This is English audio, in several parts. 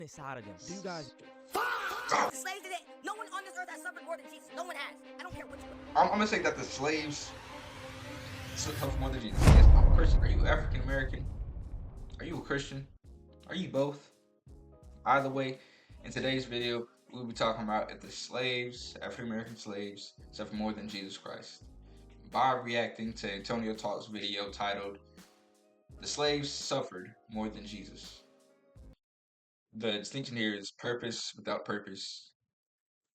inside of them. Do you guys? The slaves did it. No one on this earth has suffered more than Jesus. No one has. I don't care which one. I'm gonna say that the slaves suffered more than Jesus. Yes, I'm a Christian. Are you African American? Are you a Christian? Are you both? Either way, in today's video, we'll be talking about if the slaves, African American slaves, suffer more than Jesus Christ, by reacting to Antonio Talk's video titled "The Slaves Suffered More Than Jesus." The distinction here is purpose without purpose.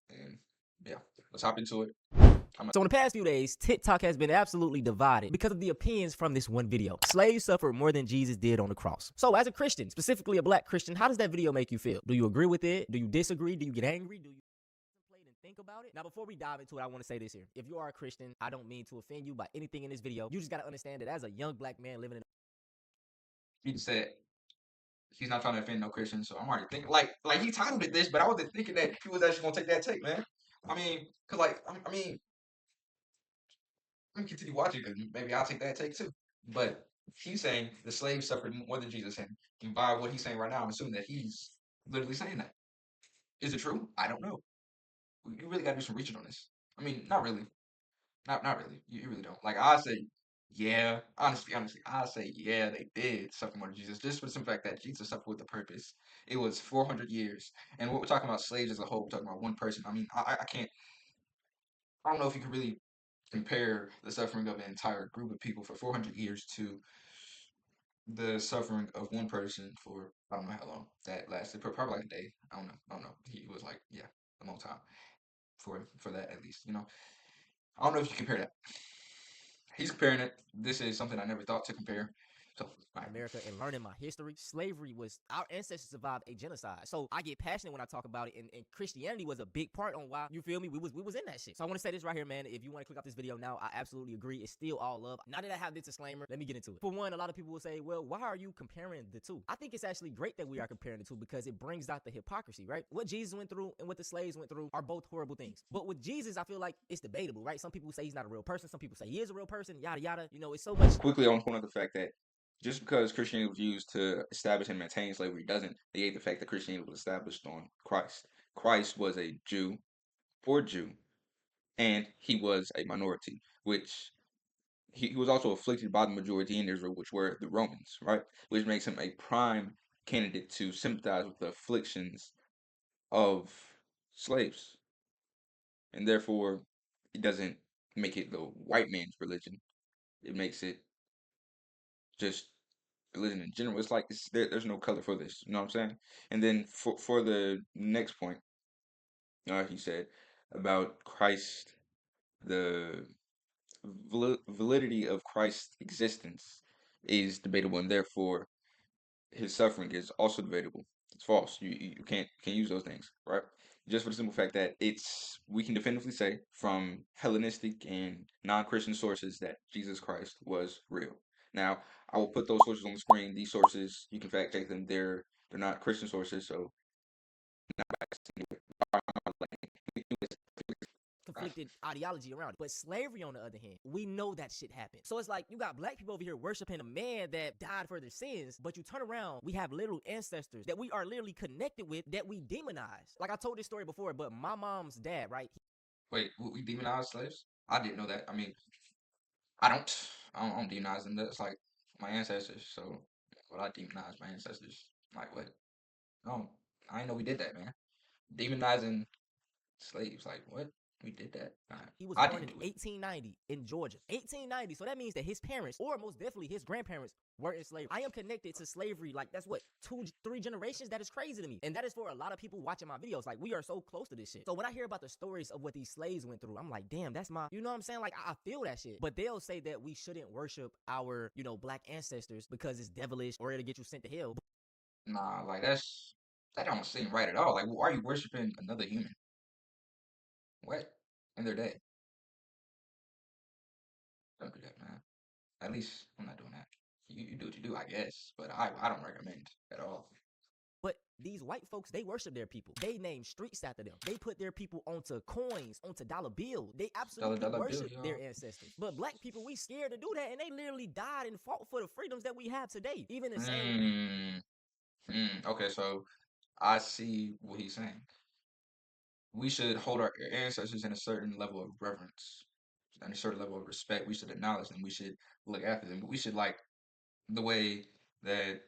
And yeah, let's hop into it. So in the past few days, TikTok has been absolutely divided because of the opinions from this one video. Slaves suffered more than Jesus did on the cross. So as a Christian, specifically a black Christian, how does that video make you feel? Do you agree with it? Do you disagree? Do you get angry? Do you contemplate and think about it? Now, before we dive into it, I want to say this here. If you are a Christian, I don't mean to offend you by anything in this video. You just got to understand that as a young black man living in He said he's not trying to offend no Christian, so I'm already thinking like he titled it this, but I wasn't thinking that he was actually gonna take that take, man. I mean, cause like I mean, let me continue watching because maybe I'll take that take too. But he's saying the slaves suffered more than Jesus, and by what he's saying right now, I'm assuming that he's literally saying that. Is it true? I don't know. You really gotta do some research on this. I mean, not really. Not really. You really don't. Like I say, yeah. Honestly, I say yeah, they did suffer more than Jesus. Just for the simple fact that Jesus suffered with a purpose. It was 400 years, and what we're talking about slaves as a whole. We're talking about one person. I mean, I can't. I don't know if you can really compare the suffering of an entire group of people for 400 years to the suffering of one person for I don't know how long that lasted. Probably like a day. I don't know. I don't know. He was like yeah, a long time for that at least. You know. I don't know if you compare that. He's comparing it. This is something I never thought to compare. So, America and learning my history, slavery was our ancestors survived a genocide. So I get passionate when I talk about it, and Christianity was a big part on why, you feel me, we was in that shit. So I want to say this right here, man. If you want to click off this video now, I absolutely agree. It's still all love. Now that I have this disclaimer, let me get into it. For one, a lot of people will say, well, why are you comparing the two? I think it's actually great that we are comparing the two because it brings out the hypocrisy, right? What Jesus went through and what the slaves went through are both horrible things. But with Jesus, I feel like it's debatable, right? Some people say he's not a real person. Some people say he is a real person, yada, yada. You know, it's so much. quickly, I want to point out the fact that just because Christianity was used to establish and maintain slavery doesn't negate the fact that Christianity was established on Christ. Christ was a Jew, poor Jew, and he was a minority, which he was also afflicted by the majority in Israel, which were the Romans, right? Which makes him a prime candidate to sympathize with the afflictions of slaves. And therefore, it doesn't make it the white man's religion. It makes it just religion in general. It's like there's no color for this. You know what I'm saying? And then for the next point, he said about Christ, the validity of Christ's existence is debatable, and therefore his suffering is also debatable. It's false. You can't use those things, right? Just for the simple fact that we can definitively say from Hellenistic and non-Christian sources that Jesus Christ was real. Now, I will put those sources on the screen. These sources, you can fact check them. They're not Christian sources, so conflicted ideology around it. But slavery, on the other hand, we know that shit happened. So it's like you got black people over here worshiping a man that died for their sins, but you turn around, we have literal ancestors that we are literally connected with that we demonize. Like I told this story before, but my mom's dad, right? wait, we demonize slaves? I didn't know that. I mean, I don't demonize them. That's like my ancestors. So, what I demonize my ancestors? Like what? No, I didn't know we did that, man. Demonizing slaves, like what? We did that. He was I born in didn't do it. 1890 in Georgia. 1890. So that means that his parents, or most definitely his grandparents, were in slavery. I am connected to slavery. Like that's what, 2-3 generations. That is crazy to me. And that is for a lot of people watching my videos. Like we are so close to this shit. So when I hear about the stories of what these slaves went through, I'm like, damn, that's my, you know what I'm saying? Like I feel that shit. But they'll say that we shouldn't worship our, black ancestors because it's devilish or it'll get you sent to hell. Nah, like that don't seem right at all. Like, why are you worshiping another human? What? In their day? Don't do that, man. At least I'm not doing that. You do what you do, I guess, but I don't recommend at all. But these white folks, they worship their people. They name streets after them. They put their people onto coins, onto dollar bills. They absolutely Dollar worship bill, their ancestors. But black people, we scared to do that, and they literally died and fought for the freedoms that we have today. Even the same. Okay, so I see what he's saying. We should hold our ancestors in a certain level of reverence and a certain level of respect. We should acknowledge them. We should look after them. We should like the way that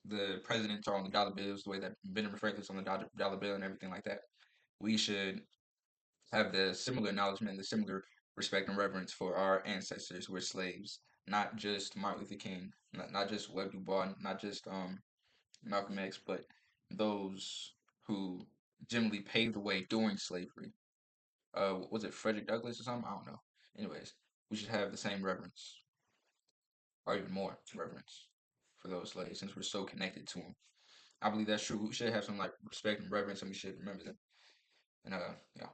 the presidents are on the dollar bills, the way that Benjamin Franklin's on the dollar bill, and everything like that. We should have the similar acknowledgement, the similar respect and reverence for our ancestors who were slaves, not just Martin Luther King, not just Webb Du Bois, not just Malcolm X, but those who generally paved the way during slavery. Was it Frederick Douglass or something? I don't know. Anyways, we should have the same reverence, or even more reverence, for those slaves since we're so connected to them. I believe that's true. We should have some like respect and reverence, and we should remember them. And yeah.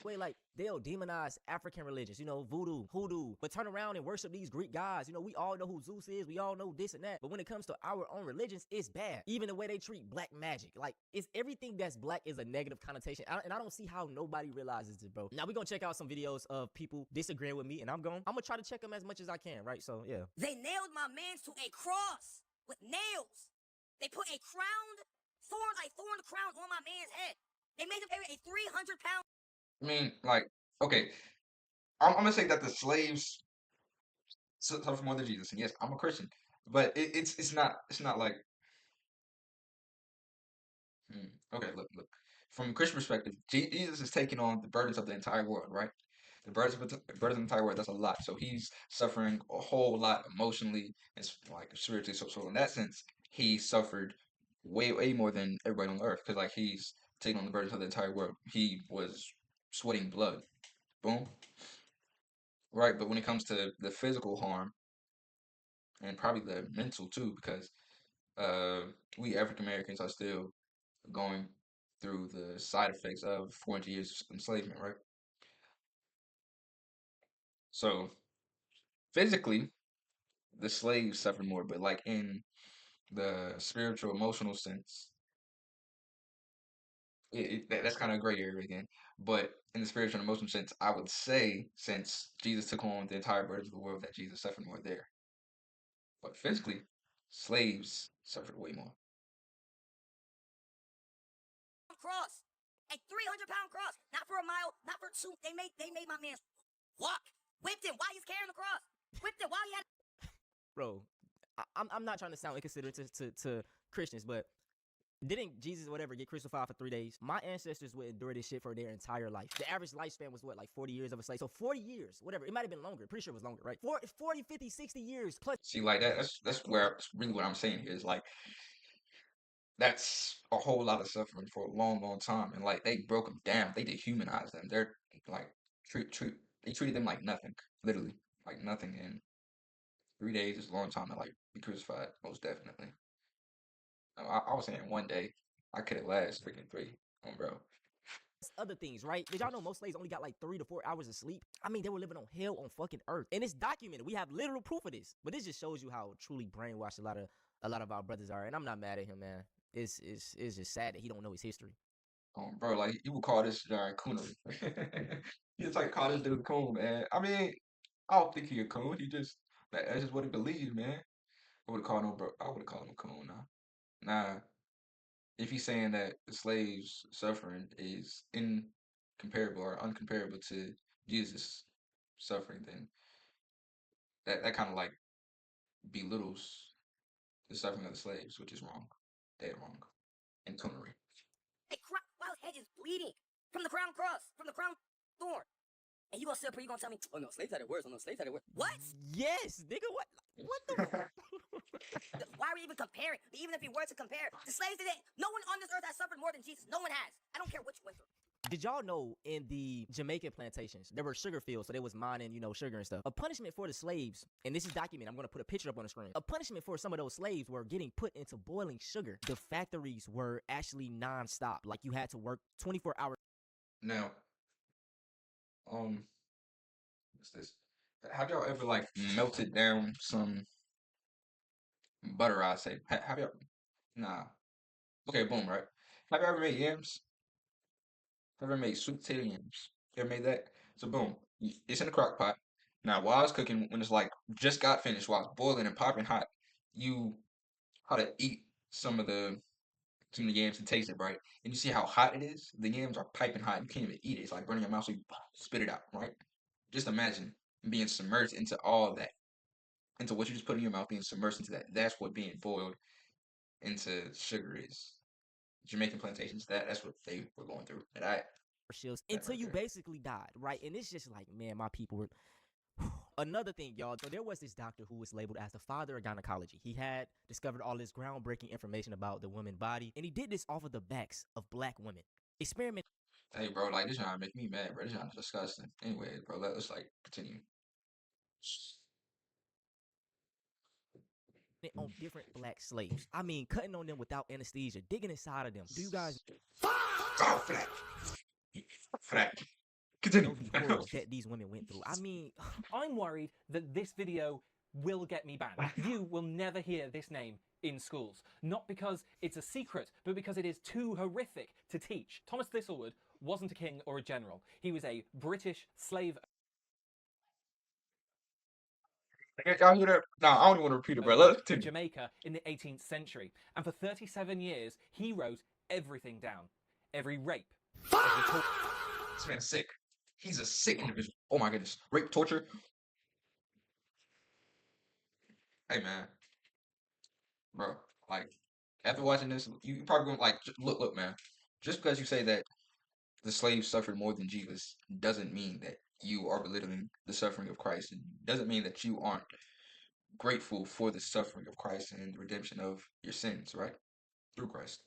Way like they'll demonize African religions, voodoo, hoodoo, but turn around and worship these Greek gods. We all know who Zeus is, we all know this and that. But when it comes to our own religions, it's bad. Even the way they treat black magic, like it's everything that's black is a negative connotation. And I don't see how nobody realizes this, bro. Now we're gonna check out some videos of people disagreeing with me, and I'm gonna try to check them as much as I can, right? So yeah. They nailed my mans to a cross with nails. They put a thorn crown on my man's head. They made him carry a 300-pound. I mean, like, okay, I'm gonna say that the slaves suffer more than Jesus, and yes, I'm a Christian, but it's not like okay, look. From a Christian perspective, Jesus is taking on the burdens of the entire world, right? The burdens of the entire world. That's a lot. So he's suffering a whole lot emotionally and like spiritually. So in that sense, he suffered way more than everybody on earth because like he's taking on the burdens of the entire world. He was sweating blood. Boom. Right. But when it comes to the physical harm and probably the mental too, because uh, we African Americans are still going through the side effects of 400 years of enslavement, right? So physically, the slaves suffered more, but like in the spiritual, emotional sense, that's kind of a gray area again. But in the spiritual and emotional sense, I would say since Jesus took on the entire burden of the world, that Jesus suffered more there. But physically, slaves suffered way more. Cross. A 300-pound cross. Not for a mile, not for two. They made my man walk. Whipped him while he's carrying the cross. Whipped him while he had. Bro, I'm not trying to sound inconsiderate to Christians, but didn't Jesus whatever get crucified for 3 days? My ancestors would endure this shit for their entire life. The average lifespan was what, like 40 years of a slave? So 40 years, whatever. It might have been longer. Pretty sure it was longer, right? 40, 50, 60 years plus. See, like that's where that's really what I'm saying here is like that's a whole lot of suffering for a long time, and like they broke them down, they dehumanized them. They're like they treated them like nothing, literally like nothing. And 3 days is a long time to like be crucified, most definitely. I was saying one day I could have lasted freaking three, bro. Other things, right? Did y'all know most slaves only got like 3 to 4 hours of sleep? I mean, they were living on hell on fucking earth, and it's documented. We have literal proof of this. But this just shows you how truly brainwashed a lot of our brothers are. And I'm not mad at him, man. It's just sad that he don't know his history. Bro, like you would call this guy coonery. You just like call this dude coon, man. I mean, I don't think he a coon. He just that's just what he believes, man. I would have called him, bro. I would have called him a coon. Nah. If he's saying that the slaves' suffering is incomparable or uncomparable to Jesus' suffering, then that kind of like belittles the suffering of the slaves, which is wrong. Dead wrong. And coonery. While his head is bleeding from the crown cross, from the crown thorn. And you gonna sit up here, you gonna tell me, oh no, slaves had it worse. Oh no, slaves had it worse. What? Yes, nigga. What the? Why are we even comparing? Even if we were to compare, the slaves did it. No one on this earth has suffered more than Jesus. No one has. I don't care which you went through. Did y'all know in the Jamaican plantations, there were sugar fields, so they was mining, sugar and stuff. A punishment for the slaves, and this is documented, I'm going to put a picture up on the screen. A punishment for some of those slaves were getting put into boiling sugar. The factories were actually non-stop. Like, you had to work 24 hours. Now, what's this? Have y'all ever like melted down some butter? I say, have y'all? Nah. Okay, boom, right? Have you ever made yams? Have you ever made sweet potato yams? You ever made that? So boom, it's in the crock pot. Now, while it's cooking, when it's like just got finished, while it's boiling and popping hot, you how to eat some of the some of the yams and taste it, right? And you see how hot it is? The yams are piping hot. You can't even eat it. It's like burning your mouth, so you spit it out, right? Just imagine being submerged into all of that, into what you just put in your mouth, being submerged into that. That's what being boiled into sugar is. Jamaican plantations, that's what they were going through. And shifts that until right you there. basically died, right? And it's just like, man, my people were. Another thing, y'all. So there was this doctor who was labeled as the father of gynecology. He had discovered all this groundbreaking information about the woman body, and he did this off of the backs of black women. Experimenting Hey, bro, like this trying to make me mad, bro. This trying to disgusting. Anyway, bro, let's like continue. on different black slaves. I mean, cutting on them without anesthesia, digging inside of them. Do you guys Oh, flat, flat. Continue. know the horrors that these women went through? I mean, I'm worried that this video will get me banned. You will never hear this name in schools. Not because it's a secret, but because it is too horrific to teach. Thomas Thistlewood wasn't a king or a general. He was a British slave Y'all hear that? No, I don't even want to repeat it, bro. owner Let's of continue. Jamaica in the 18th century. And for 37 years, he wrote everything down. Every rape, every This man's sick. He's a sick individual. Oh my goodness. Rape, torture. Hey man, bro. Like after watching this, you probably gonna like look, man. Just because you say that the slaves suffered more than Jesus doesn't mean that you are belittling the suffering of Christ. It doesn't mean that you aren't grateful for the suffering of Christ and the redemption of your sins, right? Through Christ.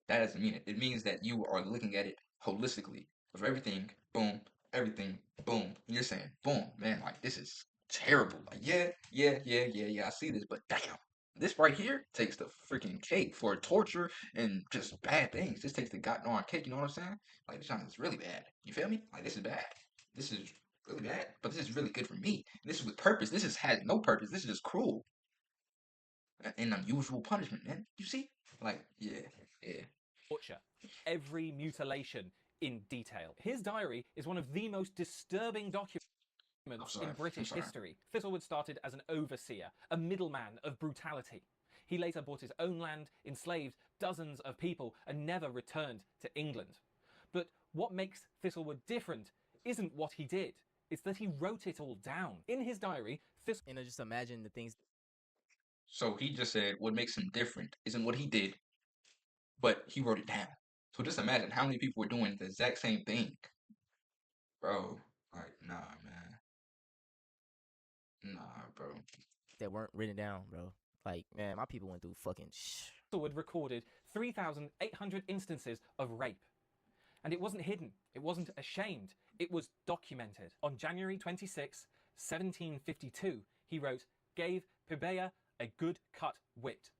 That doesn't mean it. It means that you are looking at it holistically of everything, boom. And you're saying, boom, man, like this is terrible. Like, yeah, I see this, but damn, this right here takes the freaking cake for torture and just bad things. This takes the goddamn cake, you know what I'm saying? Like, this is really bad. You feel me? Like, this is bad. This is really bad, but this is really good for me. This is with purpose. Has no purpose. This is just cruel and unusual punishment, man. You see? Like, yeah. torture, every mutilation in detail. His diary is one of the most disturbing documents in British history. Thistlewood started as an overseer, a middleman of brutality. He later bought his own land, enslaved dozens of people, and never returned to England. But what makes Thistlewood different isn't what he did, it's that he wrote it all down. In his diary, and just imagine the things So he just said what makes him different isn't what he did, but he wrote it down. So just imagine how many people were doing the exact same thing. Bro, like, nah, man. Nah, bro. that weren't written down, bro. Like, man, my people went through fucking Thistlewood recorded 3,800 instances of rape. And it wasn't hidden, it wasn't ashamed, it was documented. On January 26, 1752, he wrote, gave Prebea a good cut whipped,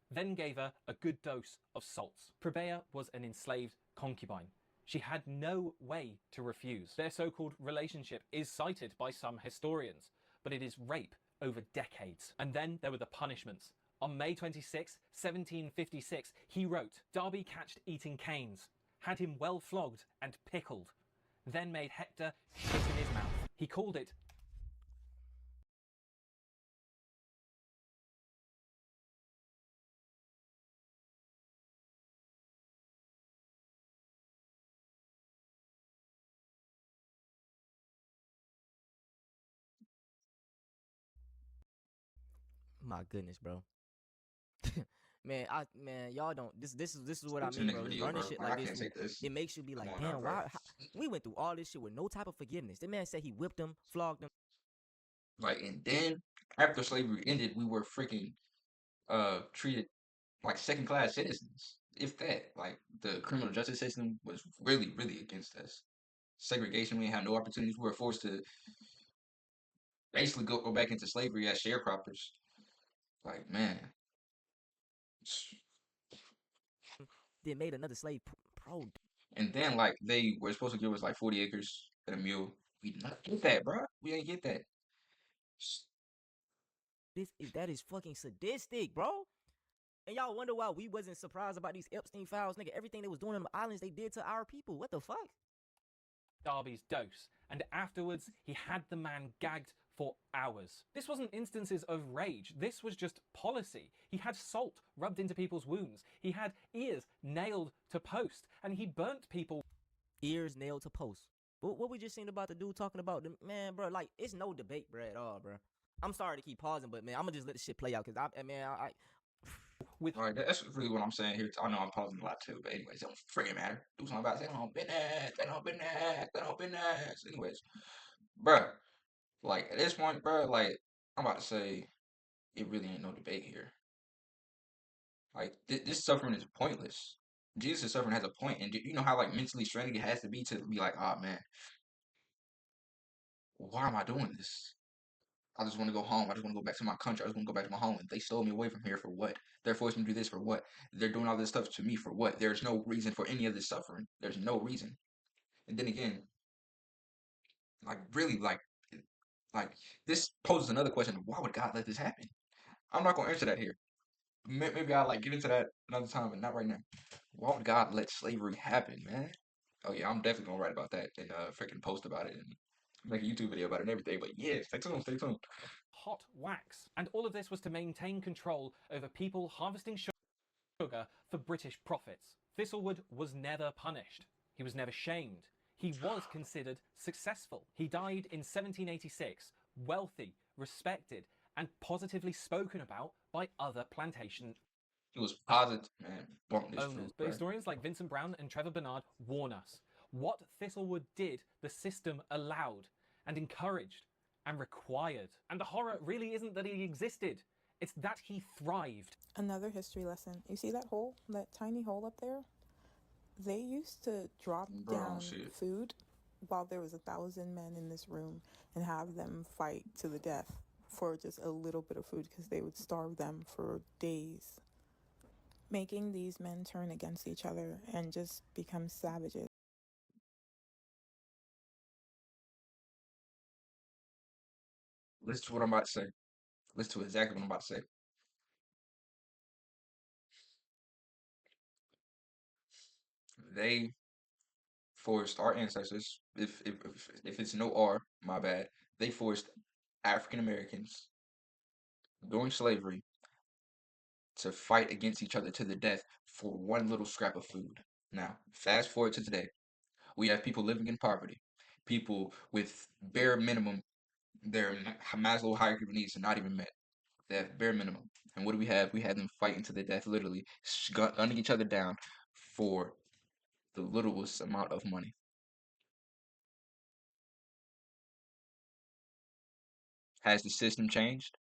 then gave her a good dose of salts. Prebea was an enslaved concubine. She had no way to refuse. Their so-called relationship is cited by some historians, but it is rape over decades. And then there were the punishments. On May 26, 1756, he wrote, Darby catched eating canes, had him well flogged and pickled, then made Hector shit in his mouth. He called it my goodness, bro. Man, y'all don't. This is what I What's the mean, next bro. Just video, learning bro? shit Like, like I this, can't take this. it makes you be like, Come on now, damn, bro. we went through all this shit with no type of forgiveness. The man said he whipped them, flogged them. Like, and then after slavery ended, we were freaking treated like second class citizens. If that, like the criminal justice system was really against us. Segregation, we didn't have no opportunities. We were forced to basically go back into slavery as sharecroppers. Like, man. Then made another slave, bro. And then like they were supposed to give us like 40 acres and a mule. We did not get that, bro. We ain't get that. That is fucking sadistic, bro. And y'all wonder why we wasn't surprised about these Epstein files, nigga. Everything they was doing on the islands, they did to our people. What the fuck? Darby's dose, and afterwards he had the man gagged for hours. This wasn't instances of rage, this was just policy. He had salt rubbed into people's wounds, he had ears nailed to post, and he burnt people. Ears nailed to post. What we just seen about the dude talking about the man, bro? Like, it's no debate, bro, at all, bro. I'm sorry to keep pausing, but man, I'm gonna just let the shit play out, cause I With All right, that's really what I'm saying here. I know I'm pausing a lot too, but anyways, it don't freaking matter. Do something about it. They don't business. They don't business. They don't business. Anyways, bruh, like at this point, bruh, like I'm about to say, it really ain't no debate here. Like this suffering is pointless. Jesus' suffering has a point, and you know how like mentally straining it has to be like, oh man, why am I doing this? I just want to go home. I just want to go back to my country. I just want to go back to my home. They stole me away from here for what? They're forcing me to do this for what? They're doing all this stuff to me for what? There's no reason for any of this suffering. There's no reason. And then again, like really, like this poses another question: why would God let this happen? I'm not gonna answer that here. Maybe I'll like get into that another time, but not right now. Why would God let slavery happen, man? Oh yeah, I'm definitely gonna write about that and freaking post about it and make a YouTube video about it and everything. But yeah, stay tuned, stay tuned. hot wax. And all of this was to maintain control over people harvesting sugar for British profits. Thistlewood was never punished. He was never shamed. He was considered successful. He died in 1786, wealthy, respected, and positively spoken about by other plantation It was positive, man. Bump this owners. fruit, But bro. historians like Vincent Brown and Trevor Bernard warn us. What Thistlewood did, the system allowed and encouraged and required. And the horror really isn't that he existed, it's that he thrived. Another history lesson. You see that hole? That tiny hole up there? They used to drop Bro, down shit. food while there was 1,000 men in this room and have them fight to the death for just a little bit of food because they would starve them for days. Making these men turn against each other and just become savages. Listen to what I'm about to say. Listen to exactly what I'm about to say. They forced our ancestors, if it's no R, my bad, they forced African Americans during slavery to fight against each other to the death for one little scrap of food. Now, fast forward to today. We have people living in poverty, people with bare minimum, their Maslow hierarchy of needs are not even met. They have bare minimum. And what do we have? We have them fighting to the death, literally, gunning each other down for the littlest amount of money. Has the system changed?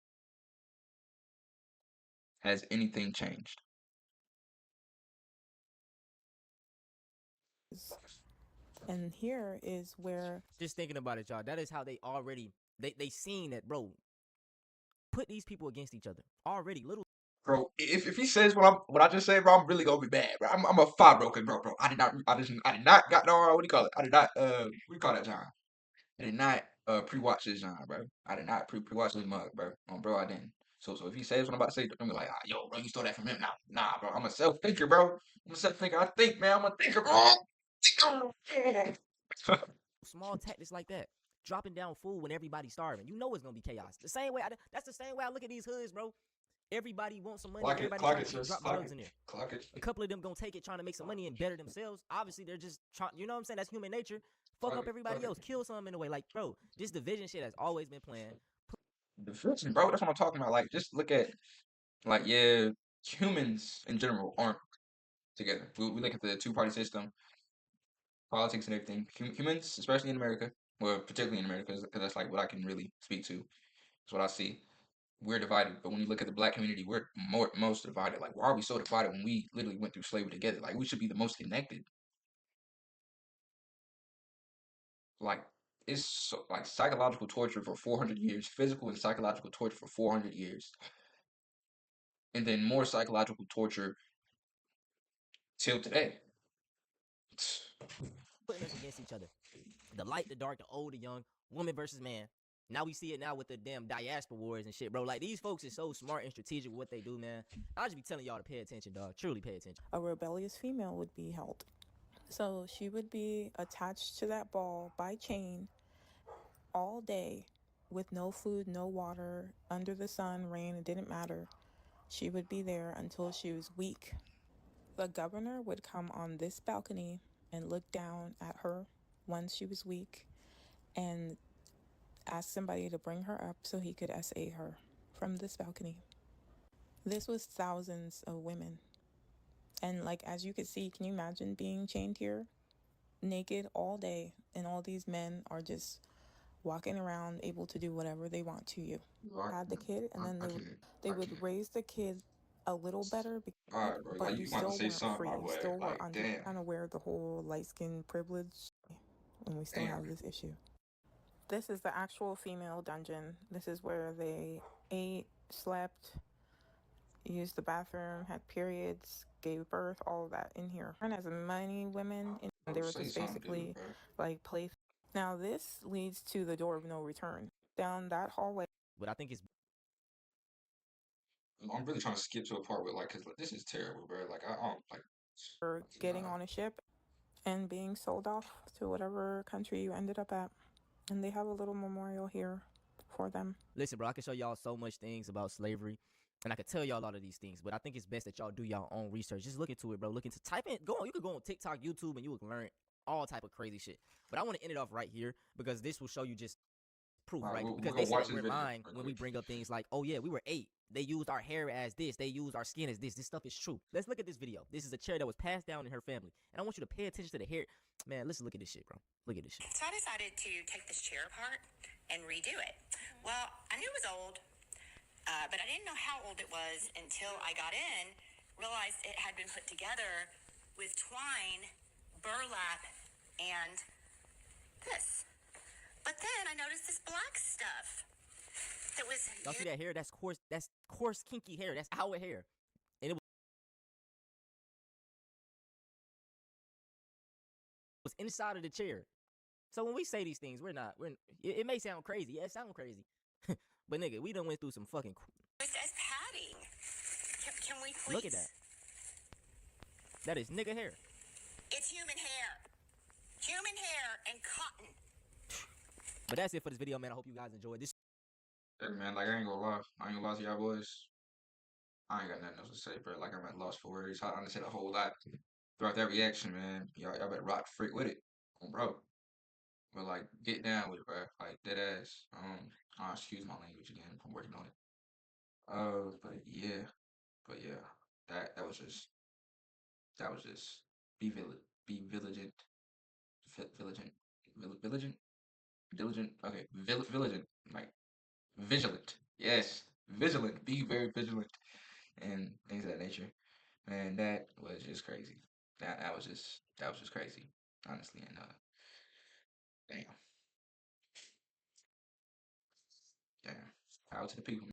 Has anything changed? And here is where just thinking about it, y'all. That is how they already they seen that, bro. Put these people against each other already. Little Bro, if he says what I just said, bro, I'm really gonna be mad, bro. I'm a fire broken, bro. I did not got no what do you call it? I did not what do you call that, John? I did not pre-watch this, John, bro. I did not pre-watch this mug, bro. Bro, I didn't. So if he says what I'm about to say, don't be like, yo, bro, you stole that from him. Nah, bro. I'm a self-thinker, bro. I'm a self-thinker. I think, man. I'm a thinker, bro. small tactics like that, dropping down food when everybody's starving. You know it's gonna be chaos. The same way that's the same way I look at these hoods, bro. Everybody wants some money. Everybody trying to drop drugs in there. Clock it. A couple of them gonna take it, trying to make some money and better themselves. Obviously, they're just trying. You know what I'm saying? That's human nature. Fuck up everybody else. Kill some in a way. Like, bro, this division shit has always been playing. Division, bro. That's what I'm talking about. Like, just look at, like, yeah, humans in general aren't together. We look at the two-party system, politics and everything. Humans, especially in America, or particularly in America, because that's like what I can really speak to. That's what I see. We're divided, but when you look at the black community, we're most divided. Like, why are we so divided when we literally went through slavery together? Like, we should be the most connected. Like, it's so, like psychological torture for 400 years, physical and psychological torture for 400 years, and then more psychological torture till today. Putting us against each other. The light, the dark, the old, the young, woman versus man. Now we see it now with the damn diaspora wars and shit, bro. Like, these folks is so smart and strategic with what they do, man. I just be telling y'all to pay attention, dog. Truly pay attention. a rebellious female would be held. So she would be attached to that ball by chain all day with no food, no water, under the sun, rain, it didn't matter. She would be there until she was weak. The governor would come on this balcony and look down at her once she was weak and ask somebody to bring her up so he could SA her from this balcony. This was thousands of women. And like, as you could see, can you imagine being chained here naked all day and all these men are just walking around able to do whatever they want to you? Had the kid and then they would raise the kid a little better, Alright, bro. but Like, you you want to still say weren't something, free. my You boy. still were Like, under damn. kind of wear the whole light skin privilege, and we still Damn. have this issue. This is the actual female dungeon. This is where they ate, slept, used the bathroom, had periods, gave birth, all of that in here. And as many women in they were just basically like play. Now this leads to the door of no return. Down that hallway. But I think it's I'm really trying to skip to a part where, like, cause like, this is terrible, bro. Like, I don't like. For getting on a ship and being sold off to whatever country you ended up at. And they have a little memorial here for them. Listen, bro, I can show y'all so much things about slavery, and I can tell y'all a lot of these things, but I think it's best that y'all do y'all own research. Just look into it, bro. Look into, type in, go on. You can go on TikTok, YouTube, and you will learn all type of crazy shit. But I want to end it off right here because this will show you just proof, right? Because they say that we're lying when we bring up things like, oh yeah, we were 8. They used our hair as this. They used our skin as this. This stuff is true. Let's look at this video. This is a chair that was passed down in her family, and I want you to pay attention to the hair. Man, let's look at this shit, bro. Look at this shit. So I decided to take this chair apart and redo it. Well, I knew it was old, but I didn't know how old it was until I got in, realized it had been put together with twine, burlap, and this. But then I noticed this black stuff that was... Y'all see that hair? That's coarse, kinky hair. That's our hair. And it was inside of the chair. So when we say these things, it may sound crazy. Yeah, it sounds crazy. But nigga, we done went through some fucking... It's as padding. Can we please... Look at that. That is nigga hair. It's human hair. Human hair and cotton. But that's it for this video, man. I hope you guys enjoyed this. Hey, man, like, I ain't gonna lie. I ain't gonna lie to y'all boys. I ain't got nothing else to say, bro. Like, I'm at loss for words. I understand a whole lot throughout that reaction, man. Y'all better rock the freak with it, bro. But like, get down with it, bro. Like, dead ass. Excuse my language again. I'm working on it. But yeah, that was just be vigilant, diligent. Okay, vigilant, like vigilant. Yes, vigilant. Be very vigilant and things of that nature. Man, that was just crazy. That was just crazy, honestly. And damn. Power to the people.